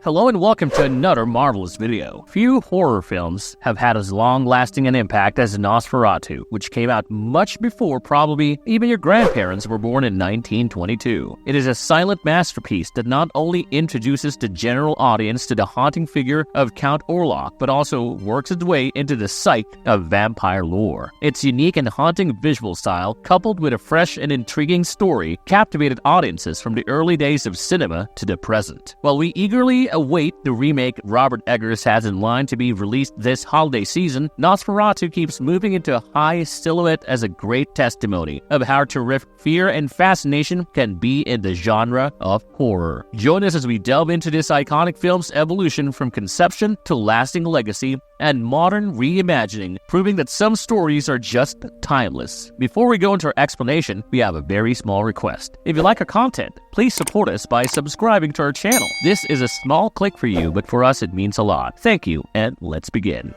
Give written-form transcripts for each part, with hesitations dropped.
Hello and welcome to another marvelous video. Few horror films have had as long-lasting an impact as Nosferatu, which came out much before probably even your grandparents were born in 1922. It is a silent masterpiece that not only introduces the general audience to the haunting figure of Count Orlok, but also works its way into the psyche of vampire lore. Its unique and haunting visual style, coupled with a fresh and intriguing story, captivated audiences from the early days of cinema to the present. While we eagerly await the remake Robert Eggers has in line to be released this holiday season, Nosferatu keeps moving into a high silhouette as a great testimony of how terrific fear and fascination can be in the genre of horror. Join us as we delve into this iconic film's evolution from conception to lasting legacy and modern reimagining, proving that some stories are just timeless. Before we go into our explanation, we have a very small request. If you like our content, please support us by subscribing to our channel. This is a small click for you, but for us it means a lot. Thank you, and let's begin.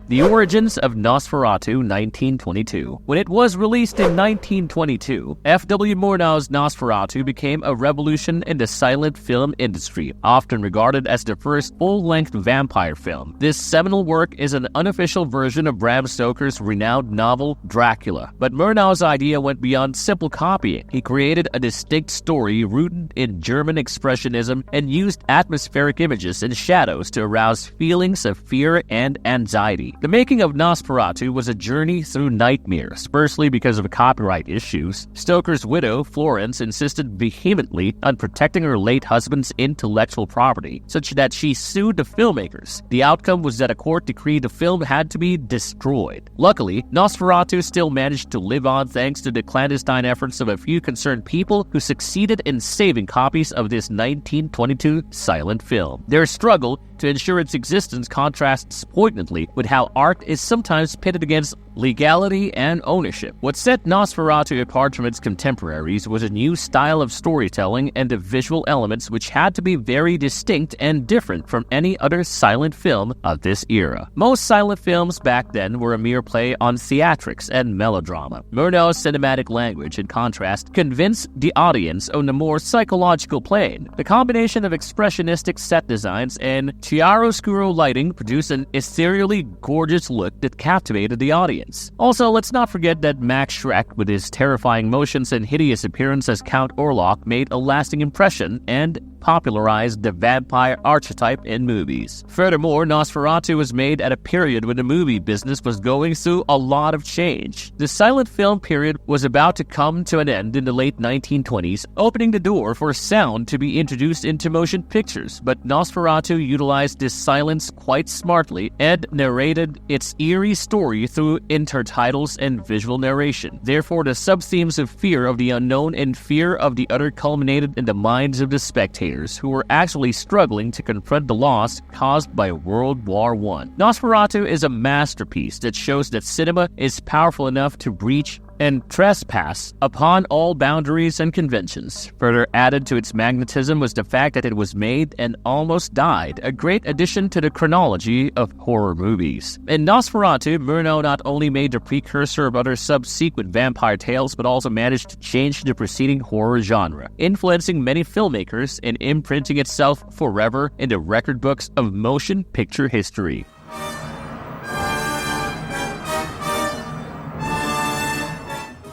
The origins of Nosferatu 1922. When it was released in 1922, F.W. Murnau's Nosferatu became a revolution in the silent film industry, often regarded as the first full-length vampire film. This seminal work is an unofficial version of Bram Stoker's renowned novel Dracula. But Murnau's idea went beyond simple copying. He created a distinct story rooted in German expressionism and used atmospheric images and shadows to arouse feelings of fear and anxiety. The making of Nosferatu was a journey through nightmares. Firstly, because of copyright issues, Stoker's widow, Florence, insisted vehemently on protecting her late husband's intellectual property, such that she sued the filmmakers. The outcome was that a court decreed the film had to be destroyed. Luckily, Nosferatu still managed to live on thanks to the clandestine efforts of a few concerned people who succeeded in saving copies of this 1922 silent film. Their struggle to ensure its existence contrasts poignantly with how art is sometimes pitted against legality and ownership. What set Nosferatu apart from its contemporaries was a new style of storytelling and the visual elements which had to be very distinct and different from any other silent film of this era. Most silent films back then were a mere play on theatrics and melodrama. Murnau's cinematic language, in contrast, convinced the audience on a more psychological plane. The combination of expressionistic set designs and chiaroscuro lighting produced an ethereally gorgeous look that captivated the audience. Also, let's not forget that Max Schreck, with his terrifying motions and hideous appearance as Count Orlok, made a lasting impression and popularized the vampire archetype in movies. Furthermore, Nosferatu was made at a period when the movie business was going through a lot of change. The silent film period was about to come to an end in the late 1920s, opening the door for sound to be introduced into motion pictures, but Nosferatu utilized this silence quite smartly and narrated its eerie story through intertitles and visual narration. Therefore, the sub-themes of fear of the unknown and fear of the utter culminated in the minds of the spectators, who were actually struggling to confront the loss caused by World War I. Nosferatu is a masterpiece that shows that cinema is powerful enough to breach and trespass upon all boundaries and conventions. Further added to its magnetism was the fact that it was made and almost died, a great addition to the chronology of horror movies. In Nosferatu, Murnau not only made the precursor of other subsequent vampire tales, but also managed to change the preceding horror genre, influencing many filmmakers and imprinting itself forever in the record books of motion picture history.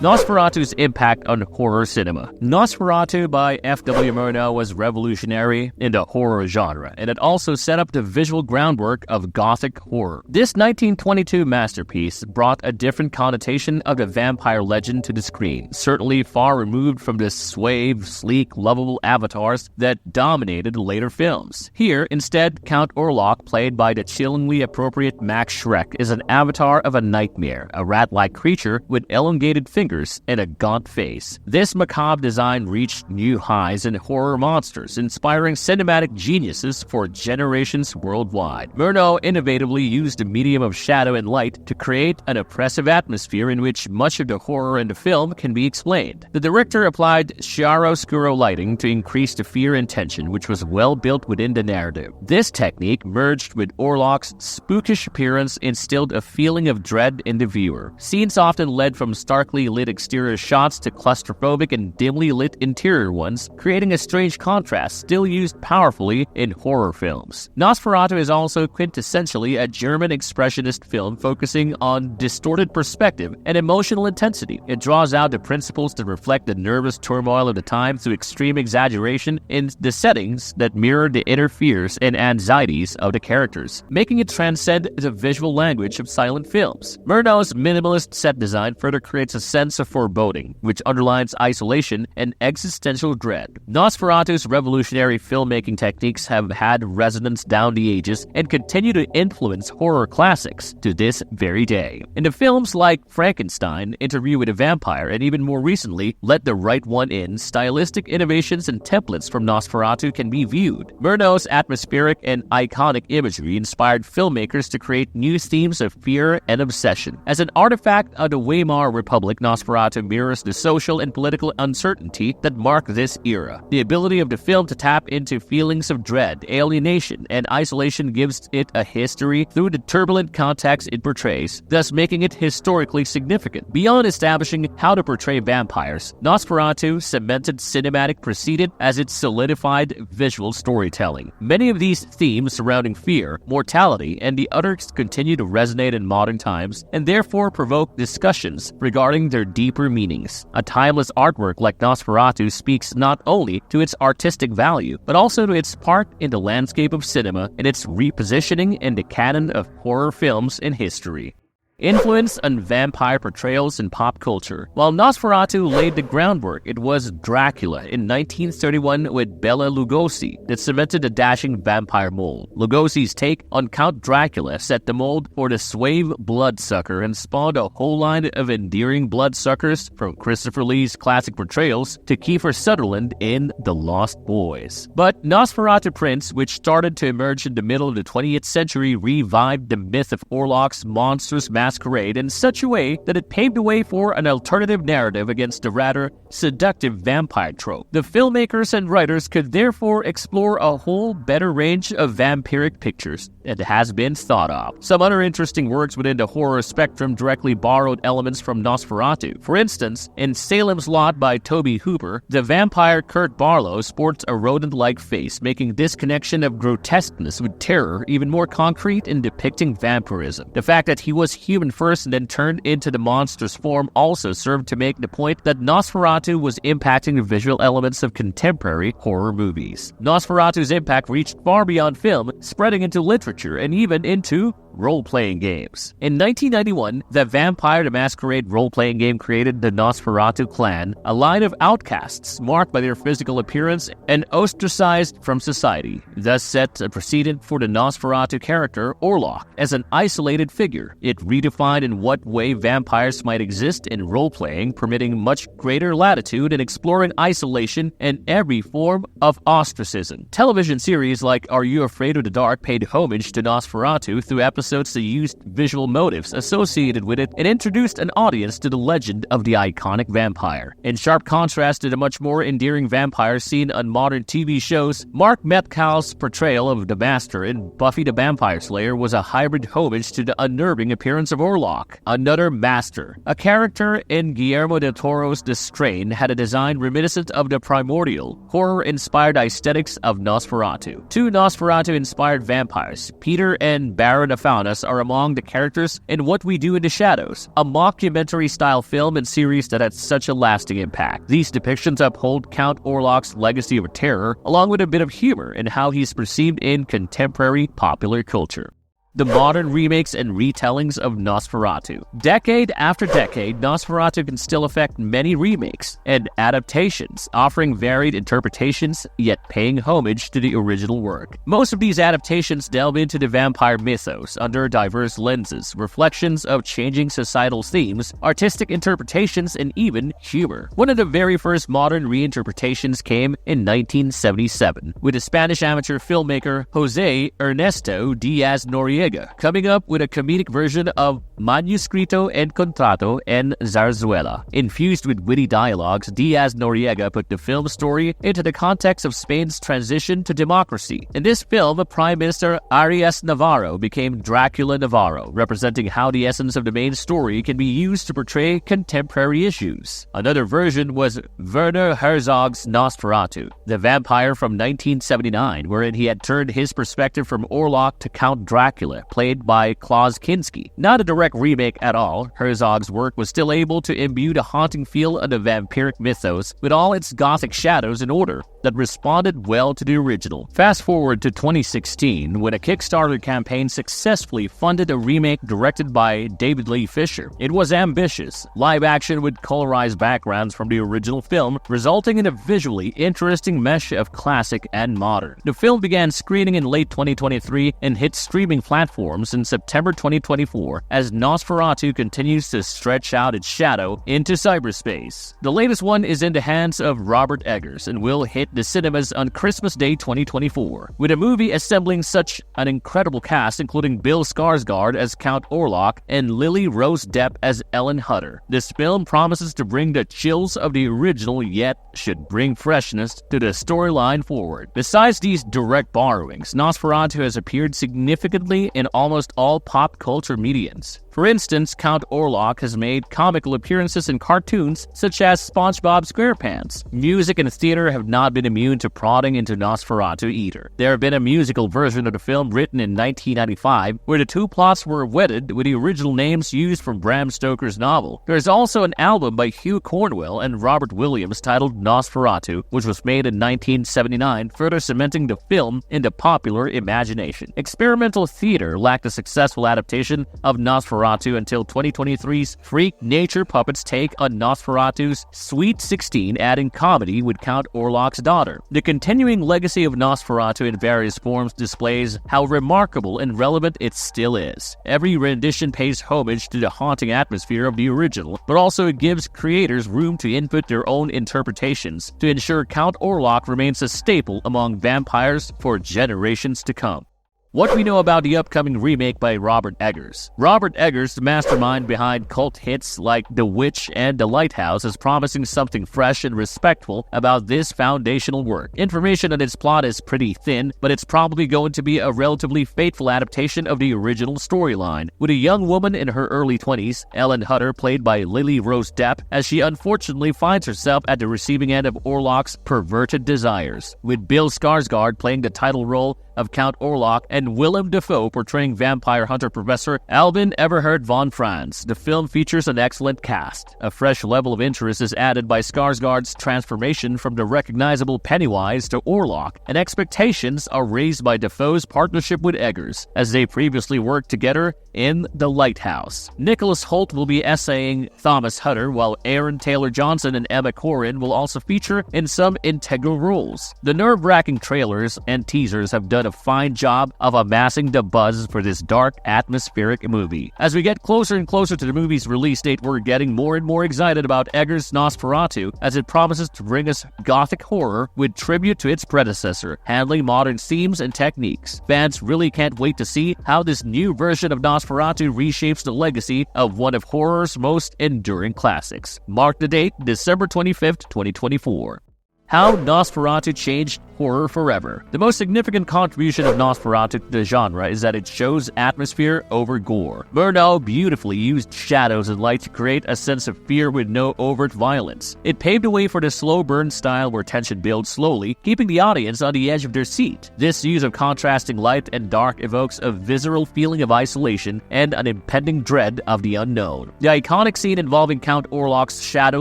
Nosferatu's impact on horror cinema. Nosferatu by F.W. Murnau was revolutionary in the horror genre, and it also set up the visual groundwork of Gothic horror. This 1922 masterpiece brought a different connotation of the vampire legend to the screen, certainly far removed from the suave, sleek, lovable avatars that dominated later films. Here, instead, Count Orlok, played by the chillingly appropriate Max Schreck, is an avatar of a nightmare, a rat-like creature with elongated fingers and a gaunt face. This macabre design reached new highs in horror monsters, inspiring cinematic geniuses for generations worldwide. Murnau innovatively used the medium of shadow and light to create an oppressive atmosphere in which much of the horror in the film can be explained. The director applied chiaroscuro lighting to increase the fear and tension, which was well built within the narrative. This technique, merged with Orlok's spookish appearance, instilled a feeling of dread in the viewer. Scenes often led from starkly lit lit exterior shots to claustrophobic and dimly lit interior ones, creating a strange contrast still used powerfully in horror films. Nosferatu is also quintessentially a German expressionist film focusing on distorted perspective and emotional intensity. It draws out the principles that reflect the nervous turmoil of the time through extreme exaggeration in the settings that mirror the inner fears and anxieties of the characters, making it transcend the visual language of silent films. Murnau's minimalist set design further creates a sense of foreboding, which underlines isolation and existential dread. Nosferatu's revolutionary filmmaking techniques have had resonance down the ages and continue to influence horror classics to this very day. In the films like Frankenstein, Interview with a Vampire, and even more recently, Let the Right One In, stylistic innovations and templates from Nosferatu can be viewed. Murnau's atmospheric and iconic imagery inspired filmmakers to create new themes of fear and obsession. As an artifact of the Weimar Republic, Nosferatu mirrors the social and political uncertainty that mark this era. The ability of the film to tap into feelings of dread, alienation, and isolation gives it a history through the turbulent context it portrays, thus making it historically significant. Beyond establishing how to portray vampires, Nosferatu cemented cinematic precedent as it solidified visual storytelling. Many of these themes surrounding fear, mortality, and the others continue to resonate in modern times and therefore provoke discussions regarding their deeper meanings. A timeless artwork like Nosferatu speaks not only to its artistic value, but also to its part in the landscape of cinema and its repositioning in the canon of horror films in history. Influence on vampire portrayals in pop culture. While Nosferatu laid the groundwork, it was Dracula in 1931 with Bela Lugosi that cemented the dashing vampire mold. Lugosi's take on Count Dracula set the mold for the suave bloodsucker and spawned a whole line of endearing bloodsuckers, from Christopher Lee's classic portrayals to Kiefer Sutherland in The Lost Boys. But Nosferatu Prince, which started to emerge in the middle of the 20th century, revived the myth of Orlok's monstrous masquerade in such a way that it paved the way for an alternative narrative against the rather seductive vampire trope. The filmmakers and writers could therefore explore a whole better range of vampiric pictures that has been thought of. Some other interesting works within the horror spectrum directly borrowed elements from Nosferatu. For instance, in Salem's Lot by Toby Hooper, the vampire Kurt Barlow sports a rodent-like face, making this connection of grotesqueness with terror even more concrete in depicting vampirism. The fact that he was human first and then turned into the monster's form also served to make the point that Nosferatu was impacting the visual elements of contemporary horror movies. Nosferatu's impact reached far beyond film, spreading into literature and even into role-playing games. In 1991, the Vampire the Masquerade role-playing game created the Nosferatu clan, a line of outcasts marked by their physical appearance and ostracized from society, thus set a precedent for the Nosferatu character, Orlok, as an isolated figure. It redefined in what way vampires might exist in role-playing, permitting much greater latitude in exploring isolation and every form of ostracism. Television series like Are You Afraid of the Dark paid homage to Nosferatu through episodes that used visual motifs associated with it and introduced an audience to the legend of the iconic vampire. In sharp contrast to the much more endearing vampire seen on modern TV shows, Mark Metcalf's portrayal of the Master in Buffy the Vampire Slayer was a hybrid homage to the unnerving appearance of Orlok, another Master. A character in Guillermo del Toro's The Strain had a design reminiscent of the primordial, horror-inspired aesthetics of Nosferatu. Two Nosferatu-inspired vampires, Peter and Baron Faunus, are among the characters in What We Do in the Shadows, a mockumentary-style film and series that had such a lasting impact. These depictions uphold Count Orlok's legacy of terror, along with a bit of humor in how he's perceived in contemporary popular culture. The modern remakes and retellings of Nosferatu. Decade after decade, Nosferatu can still affect many remakes and adaptations, offering varied interpretations, yet paying homage to the original work. Most of these adaptations delve into the vampire mythos under diverse lenses, reflections of changing societal themes, artistic interpretations, and even humor. One of the very first modern reinterpretations came in 1977, with the Spanish amateur filmmaker José Ernesto Díaz Noriega Noriega, coming up with a comedic version of Manuscrito Encontrado en Zarzuela. Infused with witty dialogues, Diaz-Noriega put the film's story into the context of Spain's transition to democracy. In this film, Prime Minister Arias Navarro became Dracula Navarro, representing how the essence of the main story can be used to portray contemporary issues. Another version was Werner Herzog's Nosferatu, the vampire from 1979, wherein he had turned his perspective from Orlok to Count Dracula, played by Klaus Kinski. Not a direct remake at all, Herzog's work was still able to imbue the haunting feel of the vampiric mythos with all its gothic shadows in order that responded well to the original. Fast forward to 2016, when a Kickstarter campaign successfully funded a remake directed by David Lee Fisher. It was ambitious, live action with colorized backgrounds from the original film, resulting in a visually interesting mesh of classic and modern. The film began screening in late 2023 and hit streaming platforms in September 2024 as Nosferatu continues to stretch out its shadow into cyberspace. The latest one is in the hands of Robert Eggers and will hit the cinemas on Christmas Day 2024, with a movie assembling such an incredible cast including Bill Skarsgård as Count Orlok and Lily Rose Depp as Ellen Hutter. This film promises to bring the chills of the original, yet should bring freshness to the storyline forward. Besides these direct borrowings, Nosferatu has appeared significantly in almost all pop culture mediums. For instance, Count Orlok has made comical appearances in cartoons such as SpongeBob SquarePants. Music and theater have not been immune to prodding into Nosferatu either. There have been a musical version of the film written in 1995 where the two plots were wedded with the original names used from Bram Stoker's novel. There is also an album by Hugh Cornwell and Robert Williams titled Nosferatu, which was made in 1979, further cementing the film in the popular imagination. Experimental theater lacked a successful adaptation of Nosferatu until 2023's Freak Nature Puppets take on Nosferatu's Sweet 16, adding comedy with Count Orlok's daughter. The continuing legacy of Nosferatu in various forms displays how remarkable and relevant it still is. Every rendition pays homage to the haunting atmosphere of the original, but also gives creators room to input their own interpretations to ensure Count Orlok remains a staple among vampires for generations to come. What we know about the upcoming remake by Robert Eggers. Robert Eggers, the mastermind behind cult hits like The Witch and The Lighthouse, is promising something fresh and respectful about this foundational work. Information on its plot is pretty thin, but it's probably going to be a relatively faithful adaptation of the original storyline, with a young woman in her early 20s, Ellen Hutter, played by Lily Rose Depp, as she unfortunately finds herself at the receiving end of Orlok's perverted desires, with Bill Skarsgård playing the title role of Count Orlok and Willem Dafoe portraying vampire hunter Professor Albin Everhard von Franz. The film features an excellent cast. A fresh level of interest is added by Skarsgård's transformation from the recognizable Pennywise to Orlok, and expectations are raised by Dafoe's partnership with Eggers, as they previously worked together in The Lighthouse. Nicholas Hoult will be essaying Thomas Hutter, while Aaron Taylor-Johnson and Emma Corrin will also feature in some integral roles. The nerve-wracking trailers and teasers have done a fine job of amassing the buzz for this dark, atmospheric movie. As we get closer and closer to the movie's release date, we're getting more and more excited about Eggers' Nosferatu, as it promises to bring us gothic horror with tribute to its predecessor, handling modern themes and techniques. Fans really can't wait to see how this new version of Nosferatu reshapes the legacy of one of horror's most enduring classics. Mark the date, December 25th, 2024. How Nosferatu changed horror forever. The most significant contribution of Nosferatu to the genre is that it shows atmosphere over gore. Murnau beautifully used shadows and light to create a sense of fear with no overt violence. It paved the way for the slow burn style where tension builds slowly, keeping the audience on the edge of their seat. This use of contrasting light and dark evokes a visceral feeling of isolation and an impending dread of the unknown. The iconic scene involving Count Orlok's shadow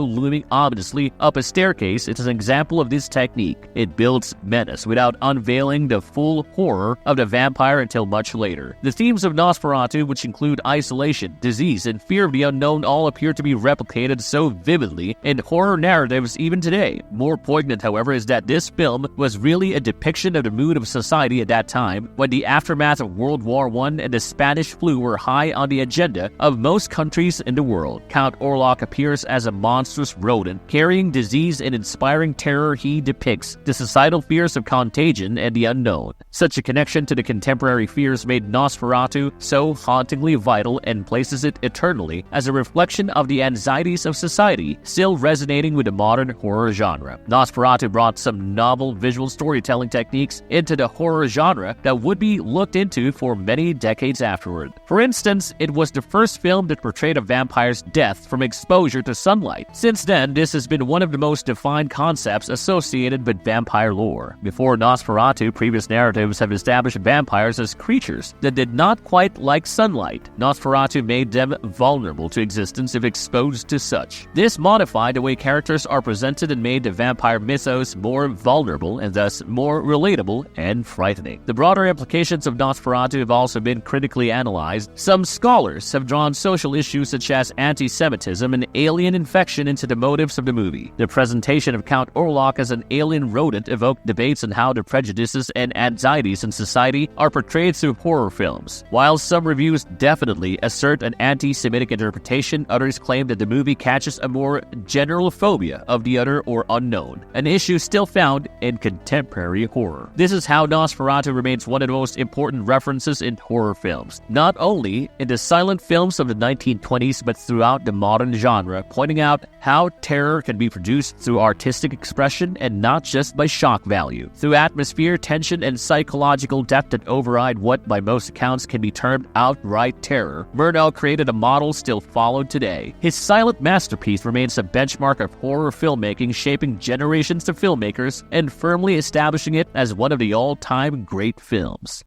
looming ominously up a staircase is an example of this technique. It builds menace without unveiling the full horror of the vampire until much later. The themes of Nosferatu, which include isolation, disease, and fear of the unknown, all appear to be replicated so vividly in horror narratives even today. More poignant, however, is that this film was really a depiction of the mood of society at that time, when the aftermath of World War I and the Spanish flu were high on the agenda of most countries in the world. Count Orlok appears as a monstrous rodent, carrying disease and inspiring terror horror he depicts the societal fears of contagion and the unknown. Such a connection to the contemporary fears made Nosferatu so hauntingly vital and places it eternally as a reflection of the anxieties of society, still resonating with the modern horror genre. Nosferatu brought some novel visual storytelling techniques into the horror genre that would be looked into for many decades afterward. For instance, it was the first film that portrayed a vampire's death from exposure to sunlight. Since then, this has been one of the most defined concepts associated with vampire lore. Before Nosferatu, previous narratives have established vampires as creatures that did not quite like sunlight. Nosferatu made them vulnerable to existence if exposed to such. This modified the way characters are presented and made the vampire mythos more vulnerable and thus more relatable and frightening. The broader implications of Nosferatu have also been critically analyzed. Some scholars have drawn social issues such as anti-Semitism and alien infection into the motives of the movie. The presentation of Count Orlok as an alien rodent evoked debates on how the prejudices and anxieties in society are portrayed through horror films. While some reviews definitely assert an anti-Semitic interpretation, others claim that the movie catches a more general phobia of the other or unknown, an issue still found in contemporary horror. This is how Nosferatu remains one of the most important references in horror films, not only in the silent films of the 1920s but throughout the modern genre, pointing out how terror can be produced through artistic expression and not just by shock value. Through atmosphere, tension, and psychological depth that override what by most accounts can be termed outright terror, Murnau created a model still followed today. His silent masterpiece remains a benchmark of horror filmmaking, shaping generations of filmmakers and firmly establishing it as one of the all-time great films.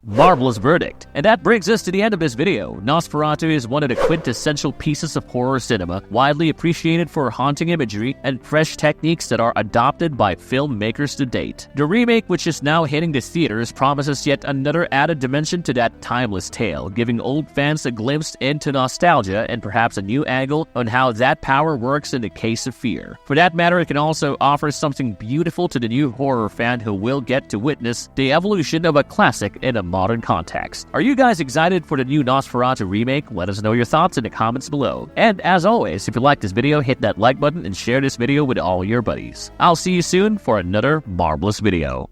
Marvelous verdict. And that brings us to the end of this video. Nosferatu is one of the quintessential pieces of horror cinema, widely appreciated for haunting imagery and fresh techniques that are adopted by filmmakers to date. The remake, which is now hitting the theaters, promises yet another added dimension to that timeless tale, giving old fans a glimpse into nostalgia and perhaps a new angle on how that power works in the case of fear. For that matter, it can also offer something beautiful to the new horror fan who will get to witness the evolution of a classic in a modern context. Are you guys excited for the new Nosferatu remake? Let us know your thoughts in the comments below. And as always, if you liked this video, hit that like button and share this video with all your buddies. I'll see you soon for another marvelous video.